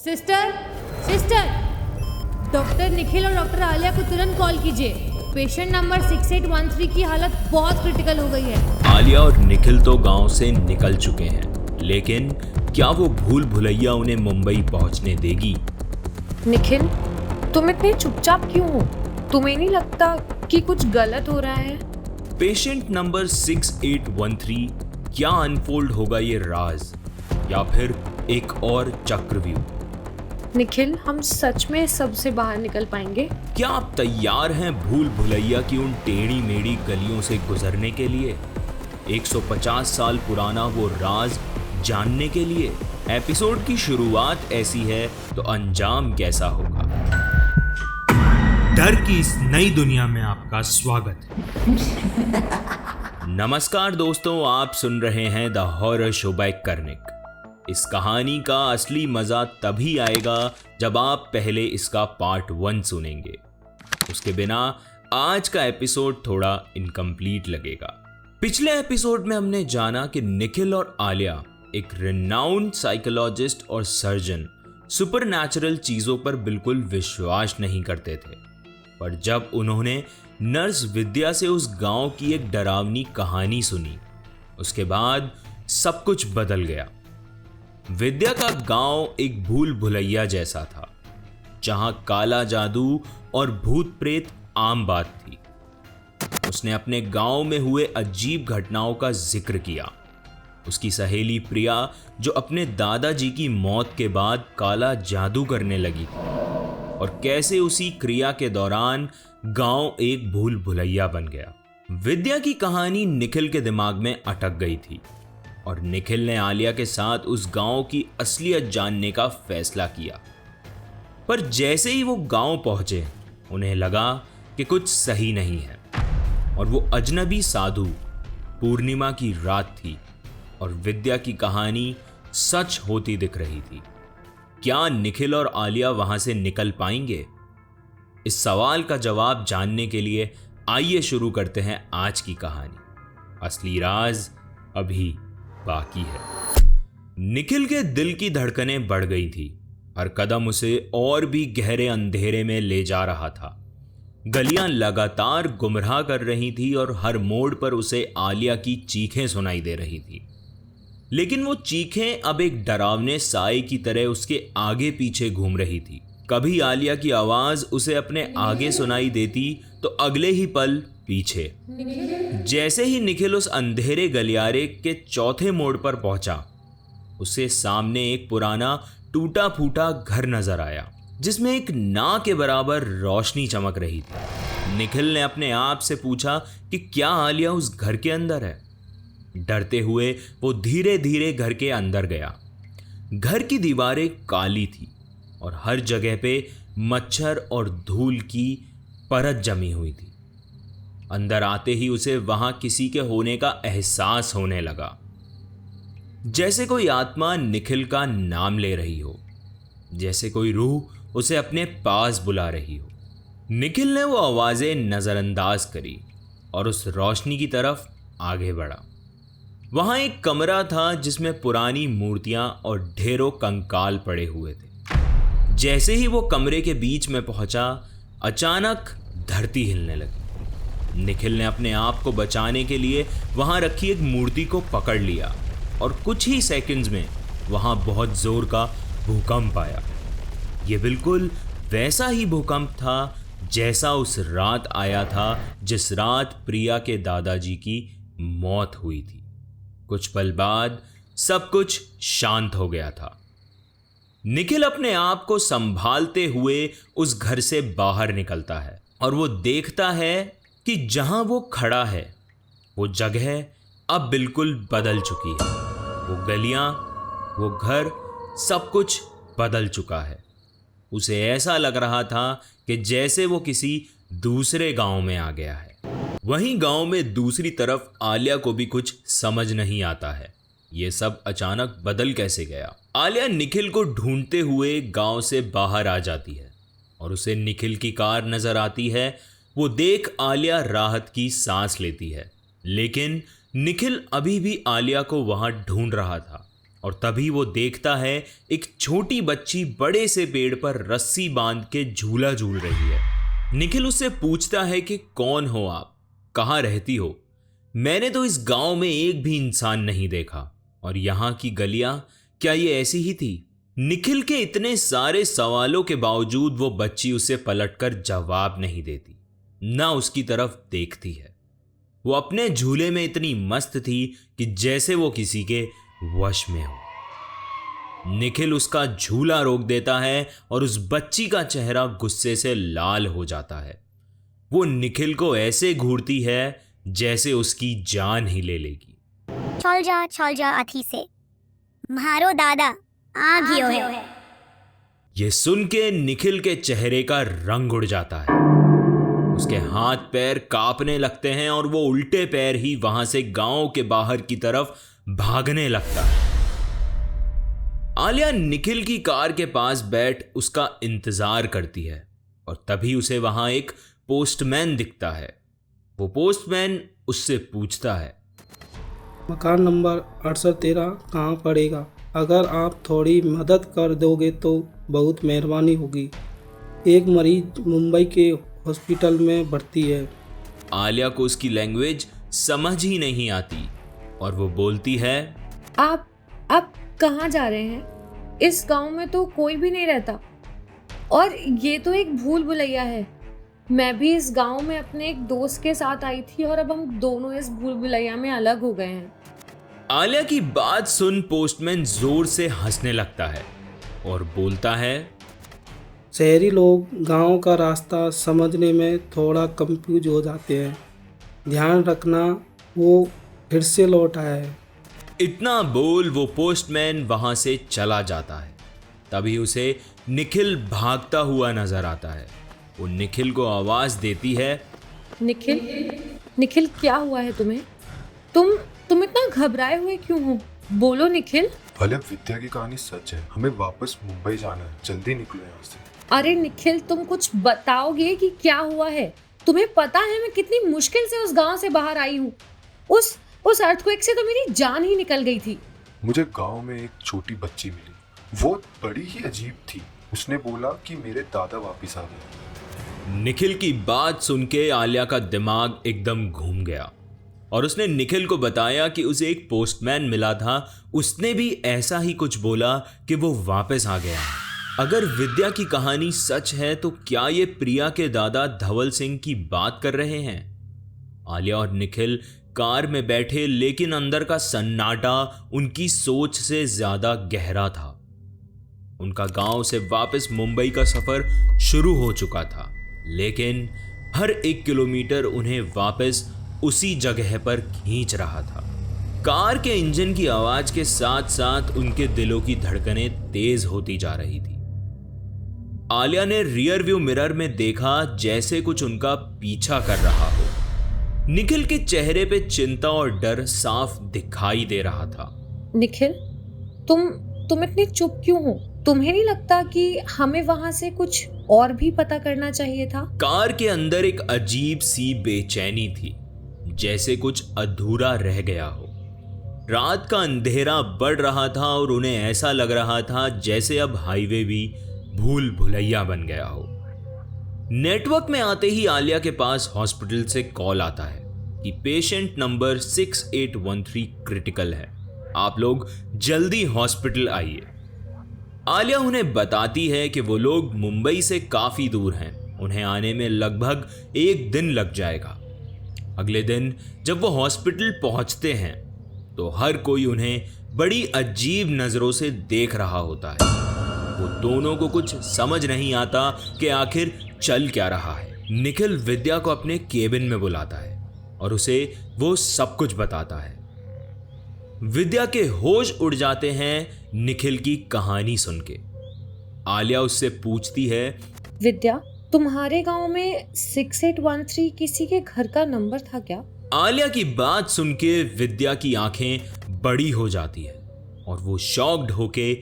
Sister, sister, doctor Nikhil और doctor Alia को तुरंत कॉल कीजिए। पेशेंट नंबर 6813 की हालत बहुत क्रिटिकल हो गई है। आलिया और निखिल तो गांव से निकल चुके हैं, लेकिन क्या वो भूल भुलैया उन्हें मुंबई पहुंचने देगी? निखिल, तुम इतने चुपचाप क्यों हो? तुम्हें नहीं लगता कि कुछ गलत हो रहा है? पेशेंट नंबर 6813, क्या अनफोल्ड होगा ये राज, या फिर एक और चक्रव्यूह? निखिल, हम सच में सबसे बाहर निकल पाएंगे? क्या आप तैयार हैं भूल भुलैया की उन टेढ़ी मेढ़ी गलियों से गुजरने के लिए? 150 साल पुराना वो राज जानने के लिए? एपिसोड की शुरुआत ऐसी है तो अंजाम कैसा होगा? डर की इस नई दुनिया में आपका स्वागत है। नमस्कार दोस्तों, आप सुन रहे हैं the horror show by Karnik. इस कहानी का असली मजा तभी आएगा जब आप पहले इसका पार्ट 1 सुनेंगे। उसके बिना आज का एपिसोड थोड़ा इनकम्प्लीट लगेगा। पिछले एपिसोड में हमने जाना कि निखिल और आलिया, एक रिनाउंड साइकोलॉजिस्ट और सर्जन, सुपरनैचुरल चीजों पर बिल्कुल विश्वास नहीं करते थे। पर जब उन्होंने नर्स विद्या से उस गांव की एक डरावनी कहानी सुनी, उसके बाद सब कुछ बदल गया। विद्या का गांव एक भूल भुलैया जैसा था, जहां काला जादू और भूत प्रेत आम बात थी। उसने अपने गांव में हुए अजीब घटनाओं का जिक्र किया। उसकी सहेली प्रिया, जो अपने दादाजी की मौत के बाद काला जादू करने लगी थी, और कैसे उसी क्रिया के दौरान गांव एक भूल भुलैया बन गया। विद्या की कहानी निखिल के दिमाग में अटक गई थी, और निखिल ने आलिया के साथ उस गांव की असलियत जानने का फैसला किया। पर जैसे ही वो गांव पहुंचे, उन्हें लगा कि कुछ सही नहीं है। और वो अजनबी साधु, पूर्णिमा की रात थी, और विद्या की कहानी सच होती दिख रही थी। क्या निखिल और आलिया वहां से निकल पाएंगे? इस सवाल का जवाब जानने के लिए आइए शुरू करते हैं आज की कहानी। असली राज अभी बाकी है। निखिल के दिल की धड़कनें बढ़ गई थी। हर कदम उसे और भी गहरे अंधेरे में ले जा रहा था। गलियां लगातार गुमराह कर रही थी और हर मोड़ पर उसे आलिया की चीखें सुनाई दे रही थी। लेकिन वो चीखें अब एक डरावने साए की तरह उसके आगे पीछे घूम रही थी। कभी आलिया की आवाज उसे अपने आगे सुनाई देती तो अगले ही पल पीछे। जैसे ही निखिल उस अंधेरे गलियारे के चौथे मोड़ पर पहुंचा, उसे सामने एक पुराना टूटा फूटा घर नजर आया, जिसमें एक नाव के बराबर रोशनी चमक रही थी। निखिल ने अपने आप से पूछा कि क्या आलिया उस घर के अंदर है। डरते हुए वो धीरे धीरे घर के अंदर गया। घर की दीवारें काली थी और हर जगह पे मच्छर और धूल की परत जमी हुई थी। अंदर आते ही उसे वहां किसी के होने का एहसास होने लगा, जैसे कोई आत्मा निखिल का नाम ले रही हो, जैसे कोई रूह उसे अपने पास बुला रही हो। निखिल ने वो आवाजें नजरअंदाज करी और उस रोशनी की तरफ आगे बढ़ा। वहां एक कमरा था जिसमें पुरानी मूर्तियां और ढेरों कंकाल पड़े हुए थे। जैसे ही वो कमरे के बीच में पहुंचा, अचानक धरती हिलने लगी। निखिल ने अपने आप को बचाने के लिए वहां रखी एक मूर्ति को पकड़ लिया, और कुछ ही सेकंड्स में वहां बहुत जोर का भूकंप आया। यह बिल्कुल वैसा ही भूकंप था जैसा उस रात आया था जिस रात प्रिया के दादाजी की मौत हुई थी। कुछ पल बाद सब कुछ शांत हो गया था। निखिल अपने आप को संभालते हुए उस घर से बाहर निकलता है, और वो देखता है कि जहां वो खड़ा है वो जगह अब बिल्कुल बदल चुकी है। वो गलियां, वो घर, सब कुछ बदल चुका है। उसे ऐसा लग रहा था कि जैसे वो किसी दूसरे गांव में आ गया है। वहीं गांव में दूसरी तरफ आलिया को भी कुछ समझ नहीं आता है, ये सब अचानक बदल कैसे गया। आलिया निखिल को ढूंढते हुए गांव से बाहर आ जाती है, और उसे निखिल की कार नजर आती है। वो देख आलिया राहत की सांस लेती है, लेकिन निखिल अभी भी आलिया को वहां ढूंढ रहा था, और तभी वो देखता है एक छोटी बच्ची बड़े से पेड़ पर रस्सी बांध के झूला झूल रही है। निखिल उससे पूछता है कि कौन हो आप, कहाँ रहती हो? मैंने तो इस गांव में एक भी इंसान नहीं देखा, और यहाँ की गलियां क्या ये ऐसी ही थी? निखिल के इतने सारे सवालों के बावजूद वो बच्ची उसे पलटकर जवाब नहीं देती, ना उसकी तरफ देखती है। वो अपने झूले में इतनी मस्त थी कि जैसे वो किसी के वश में हो। निखिल उसका झूला रोक देता है और उस बच्ची का चेहरा गुस्से से लाल हो जाता है। वो निखिल को ऐसे घूरती है जैसे उसकी जान ही ले लेगी। छल जा अथी से मारो दादा आ गयो है। ये सुन के निखिल के चेहरे का रंग उड़ जाता है। उसके हाथ पैर कांपने लगते हैं और वो उल्टे पैर ही वहां से गांव के बाहर की तरफ भागने लगता है। आलिया निखिल की कार के पास बैठ उसका इंतजार करती है और तभी उसे वहां एक पोस्टमैन दिखता है। वो पोस्टमैन उससे पूछता है, मकान नंबर 6813 कहाँ पड़ेगा? अगर आप थोड़ी मदद कर दोगे तो बहुत मेहरबानी होगी। एक मरीज मुंबई के हॉस्पिटल में भर्ती है। आलिया को उसकी लैंग्वेज समझ ही नहीं आती और वो बोलती है, आप कहाँ जा रहे हैं? इस गांव में तो कोई भी नहीं रहता और ये तो एक भूल भुलैया है। मैं भी इस गांव में अपने एक दोस्त के साथ आई थी और अब हम दोनों इस भूल भुलैया में अलग हो गए हैं। आलिया की बात सुन पोस्टमैन जोर से हंसने लगता है और बोलता है, शहरी लोग गांव का रास्ता समझने में थोड़ा कंफ्यूज हो जाते हैं। ध्यान रखना, वो फिर से लौट आया है। इतना बोल वो पोस्टमैन वहां से चला जाता है। तभी उसे निखिल भागता हुआ नजर आता है। वो निखिल को आवाज देती है, निखिल क्या हुआ है तुम्हें? तुम इतना घबराए हुए क्यों हो? बोलो निखिल। भले विद्या की कहानी सच है, हमें वापस मुंबई जाना है, जल्दी निकलो यहाँ से। अरे निखिल, तुम कुछ बताओगे कि क्या हुआ है? तुम्हें पता है मैं कितनी मुश्किल से उस गांव से बाहर आई हूँ। उस अर्थक्वेक से तो मेरी जान ही निकल गई थी। मुझे गांव में एक छोटी बच्ची मिली, वो बड़ी ही अजीब थी। उसने बोला कि मेरे दादा वापस आ गए। निखिल की बात सुन के आलिया का दिमाग एकदम घूम गया और उसने निखिल को बताया कि उसे एक पोस्टमैन मिला था, उसने भी ऐसा ही कुछ बोला कि वो वापस आ गया है। अगर विद्या की कहानी सच है तो क्या ये प्रिया के दादा धवल सिंह की बात कर रहे हैं? आलिया और निखिल कार में बैठे, लेकिन अंदर का सन्नाटा उनकी सोच से ज्यादा गहरा था। उनका गांव से वापस मुंबई का सफर शुरू हो चुका था, लेकिन हर 1 किलोमीटर उन्हें वापस उसी जगह पर खींच रहा था। कार के इंजन की आवाज के साथ साथ उनके दिलों की धड़कनें तेज होती जा रही थी। आलिया ने रियर व्यू मिरर में देखा जैसे कुछ उनका पीछा कर रहा हो। निखिल के चेहरे पे चिंता और डर साफ दिखाई दे रहा था। निखिल, तुम इतने चुप क्यों हो? तुम्हें नहीं लगता कि हमें वहां से कुछ और भी पता करना चाहिए था? कार के अंदर एक अजीब सी बेचैनी थी, जैसे कुछ अधूरा रह गया हो। रात का अंधेरा बढ़ रहा था और उन्हें ऐसा लग रहा था जैसे अब हाईवे भी भूल भुलैया बन गया हो। नेटवर्क में आते ही आलिया के पास हॉस्पिटल से कॉल आता है कि पेशेंट नंबर 6813 क्रिटिकल है, आप लोग जल्दी हॉस्पिटल आइए। आलिया उन्हें बताती है कि वो लोग मुंबई से काफी दूर हैं, उन्हें आने में लगभग 1 दिन लग जाएगा। अगले दिन जब वो हॉस्पिटल पहुंचते हैं तो हर कोई उन्हें बड़ी अजीब नजरों से देख रहा होता है। वो दोनों को कुछ समझ नहीं आता कि आखिर चल क्या रहा है। निखिल विद्या को अपने केबिन में बुलाता है और उसे वो सब कुछ बताता है। विद्या के होश उड़ जाते हैं निखिल की कहानी सुन के। आलिया उससे पूछती है, विद्या, तुम्हारे गांव में 6813 किसी के घर का नंबर था क्या? आलिया की बात सुन के विद्या की आंखें बड़ी हो जाती है और वो शॉक्ड होके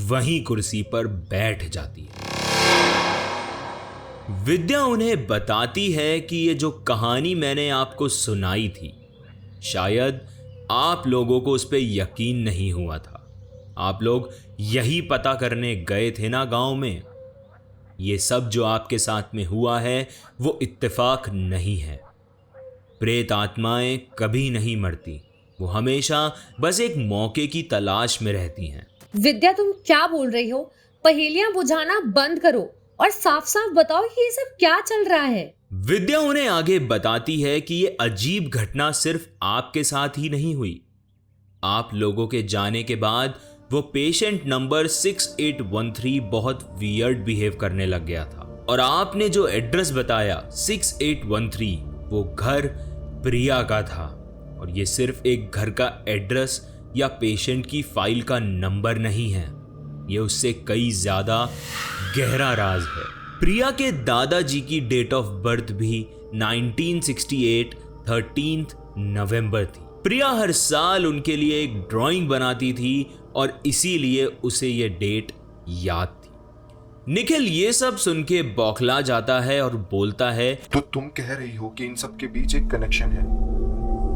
वहीं कुर्सी पर बैठ जाती है। विद्या उन्हें बताती है कि ये जो कहानी मैंने आपको सुनाई थी, शायद आप लोगों को उस पर यकीन नहीं हुआ था। आप लोग यही पता करने गए थे ना गांव में। ये सब जो आपके साथ में हुआ है वो इत्तेफाक नहीं है। प्रेत आत्माएं कभी नहीं मरती, वो हमेशा बस एक मौके की तलाश में रहती हैं। विद्या, तुम क्या बोल रही हो? पहेलियां बुझाना बंद करो और साफ साफ बताओ कि ये सब क्या चल रहा है। विद्या उन्हें आगे बताती है कि ये अजीब घटना सिर्फ आपके साथ ही नहीं हुई। आप लोगों के जाने के बाद वो पेशेंट नंबर 6813 बहुत वियर्ड बिहेव करने लग गया था, और आपने जो एड्रेस बताया 6813 वो घर प्रिया का था। और ये सिर्फ एक घर का एड्रेस या पेशेंट की फाइल का नंबर नहीं है, ये उससे कई ज्यादा गहरा राज है। प्रिया के दादाजी की डेट ऑफ बर्थ भी 1968 13 नवंबर थी। प्रिया हर साल उनके लिए एक ड्राइंग बनाती थी और इसीलिए उसे ये डेट याद थी। निखिल ये सब सुन के बौखला जाता है और बोलता है, तो तुम कह रही हो कि इन सब के बीच एक कनेक्शन है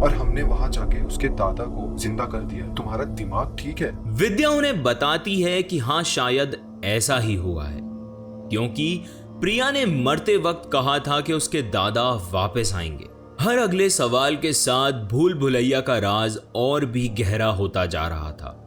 और हमने वहां जाके उसके दादा को जिंदा कर दिया। तुम्हारा दिमाग ठीक है? विद्या उन्हें बताती है कि हाँ, शायद ऐसा ही हुआ है, क्योंकि प्रिया ने मरते वक्त कहा था कि उसके दादा वापस आएंगे। हर अगले सवाल के साथ भूल भुलैया का राज और भी गहरा होता जा रहा था।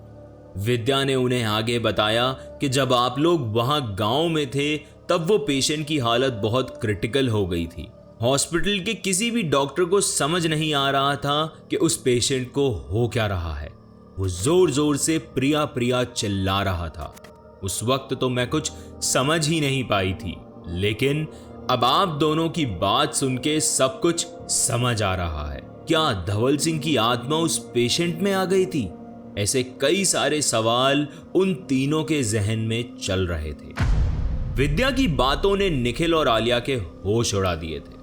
विद्या ने उन्हें आगे बताया कि जब आप लोग वहां गांव में थे तब वो पेशेंट की हालत बहुत क्रिटिकल हो गई थी। हॉस्पिटल के किसी भी डॉक्टर को समझ नहीं आ रहा था कि उस पेशेंट को हो क्या रहा है। वो जोर जोर से प्रिया प्रिया चिल्ला रहा था। उस वक्त तो मैं कुछ समझ ही नहीं पाई थी, लेकिन अब आप दोनों की बात सुन के सब कुछ समझ आ रहा है। क्या धवल सिंह की आत्मा उस पेशेंट में आ गई थी? ऐसे कई सारे सवाल उन तीनों के जहन में चल रहे थे। विद्या की बातों ने निखिल और आलिया के होश उड़ा दिए थे।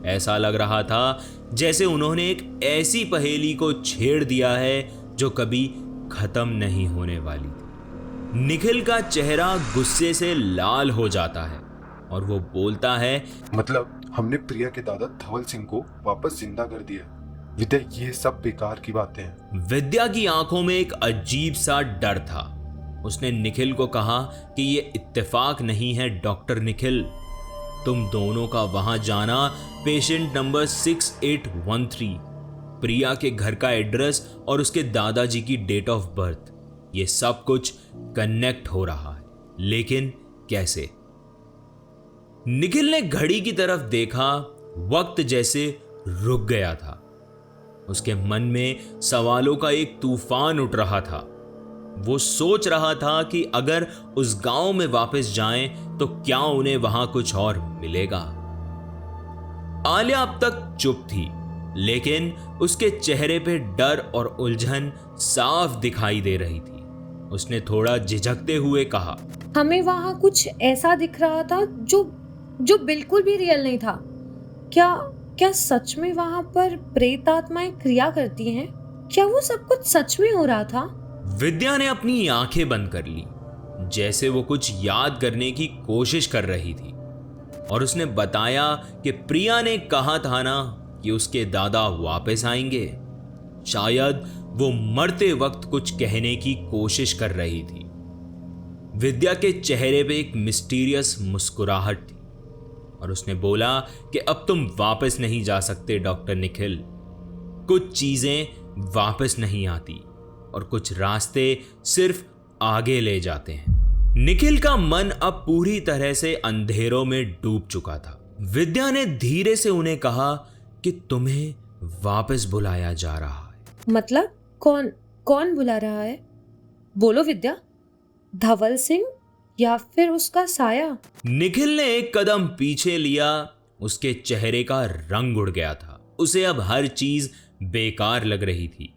ऐसा लग रहा था जैसे उन्होंने एक ऐसी पहेली को छेड़ दिया है जो कभी खत्म नहीं होने वाली थी। निखिल का चेहरा गुस्से से लाल हो जाता है और वो बोलता है, मतलब हमने प्रिया के दादा धवल सिंह को वापस जिंदा कर दिया। विद्या, ये सब बेकार की बातें हैं। विद्या की आंखों में एक अजीब सा डर था। उसने निखिल को कहा कि ये इत्तेफाक नहीं है डॉक्टर निखिल। तुम दोनों का वहां जाना, पेशेंट नंबर 6813, प्रिया के घर का एड्रेस और उसके दादाजी की डेट ऑफ बर्थ, ये सब कुछ कनेक्ट हो रहा है, लेकिन कैसे? निखिल ने घड़ी की तरफ देखा। वक्त जैसे रुक गया था। उसके मन में सवालों का एक तूफान उठ रहा था। वो सोच रहा था कि अगर उस गांव में वापस जाएं तो क्या उन्हें वहां कुछ और मिलेगा। आलिया अब तक चुप थी, लेकिन उसके चेहरे पे डर और उलझन साफ दिखाई दे रही थी। उसने थोड़ा झिझकते हुए कहा, हमें वहां कुछ ऐसा दिख रहा था जो बिल्कुल भी रियल नहीं था। क्या सच में वहां पर प्रेत आत्माएं क्रिया करती हैं? क्या वो सब कुछ सच में हो रहा था? विद्या ने अपनी आंखें बंद कर ली, जैसे वो कुछ याद करने की कोशिश कर रही थी, और उसने बताया कि प्रिया ने कहा था ना कि उसके दादा वापस आएंगे। शायद वो मरते वक्त कुछ कहने की कोशिश कर रही थी। विद्या के चेहरे पे एक मिस्टीरियस मुस्कुराहट थी और उसने बोला कि अब तुम वापस नहीं जा सकते डॉक्टर निखिल। कुछ चीजें वापस नहीं आती और कुछ रास्ते सिर्फ आगे ले जाते हैं। निखिल का मन अब पूरी तरह से अंधेरों में डूब चुका था। विद्या ने धीरे से उन्हें कहा कि तुम्हें वापस बुलाया जा रहा है। मतलब कौन बुला रहा है? बोलो विद्या, धवल सिंह या फिर उसका साया? निखिल ने एक कदम पीछे लिया। उसके चेहरे का रंग उड़ गया था। उसे अब हर चीज बेकार लग रही थी।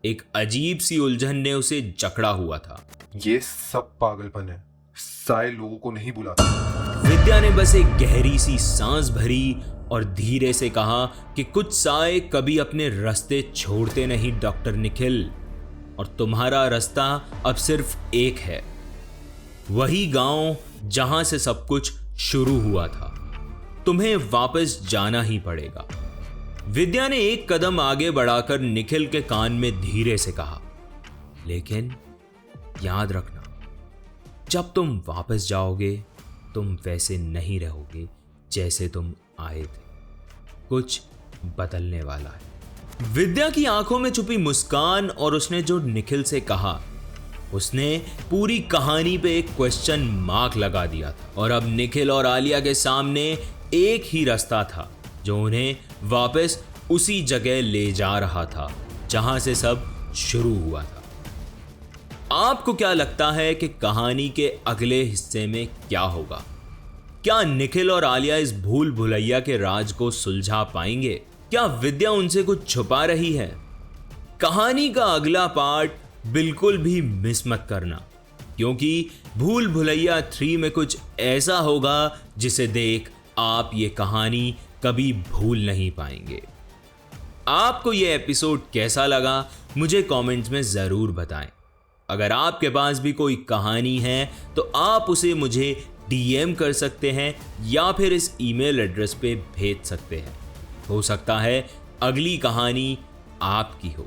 एक अजीब सी उलझन ने उसे जकड़ा हुआ था। ये सब पागलपन है। साए लोगों को नहीं बुलाते। विद्या ने बस एक गहरी सी सांस भरी और धीरे से कहा कि कुछ साए कभी अपने रास्ते छोड़ते नहीं डॉक्टर निखिल, और तुम्हारा रास्ता अब सिर्फ एक है, वही गांव जहां से सब कुछ शुरू हुआ था। तुम्हें वापस जाना ही पड़ेगा। विद्या ने एक कदम आगे बढ़ाकर निखिल के कान में धीरे से कहा, लेकिन याद रखना, जब तुम वापस जाओगे तुम वैसे नहीं रहोगे जैसे तुम आए थे। कुछ बदलने वाला है। विद्या की आंखों में छुपी मुस्कान और उसने जो निखिल से कहा, उसने पूरी कहानी पे एक क्वेश्चन मार्क लगा दिया था। और अब निखिल और आलिया के सामने एक ही रास्ता था जो उन्हें वापस उसी जगह ले जा रहा था जहां से सब शुरू हुआ था। आपको क्या लगता है कि कहानी के अगले हिस्से में क्या होगा? क्या निखिल और आलिया इस भूल भुलैया के राज को सुलझा पाएंगे? क्या विद्या उनसे कुछ छुपा रही है? कहानी का अगला पार्ट बिल्कुल भी मिस मत करना, क्योंकि भूल भुलैया 3 में कुछ ऐसा होगा जिसे देख आप ये कहानी कभी भूल नहीं पाएंगे। आपको ये एपिसोड कैसा लगा मुझे कमेंट्स में ज़रूर बताएं। अगर आपके पास भी कोई कहानी है तो आप उसे मुझे DM कर सकते हैं या फिर इस ईमेल एड्रेस पे भेज सकते हैं। हो सकता है अगली कहानी आपकी हो।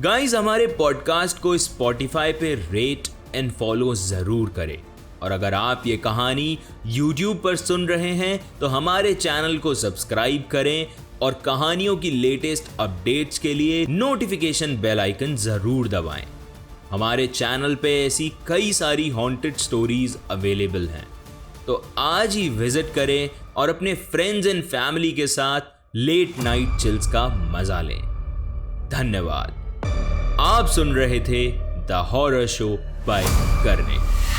गाइस, हमारे पॉडकास्ट को स्पॉटिफाई पे रेट एंड फॉलो ज़रूर करें। और अगर आप ये कहानी YouTube पर सुन रहे हैं तो हमारे चैनल को सब्सक्राइब करें और कहानियों की लेटेस्ट अपडेट्स के लिए नोटिफिकेशन बेल आइकन ज़रूर दबाएं। हमारे चैनल पे ऐसी कई सारी हॉन्टेड स्टोरीज अवेलेबल हैं, तो आज ही विजिट करें और अपने फ्रेंड्स एंड फैमिली के साथ लेट नाइट चिल्स का मजा लें। धन्यवाद। आप सुन रहे थे द हॉरर शो बाय करनेक।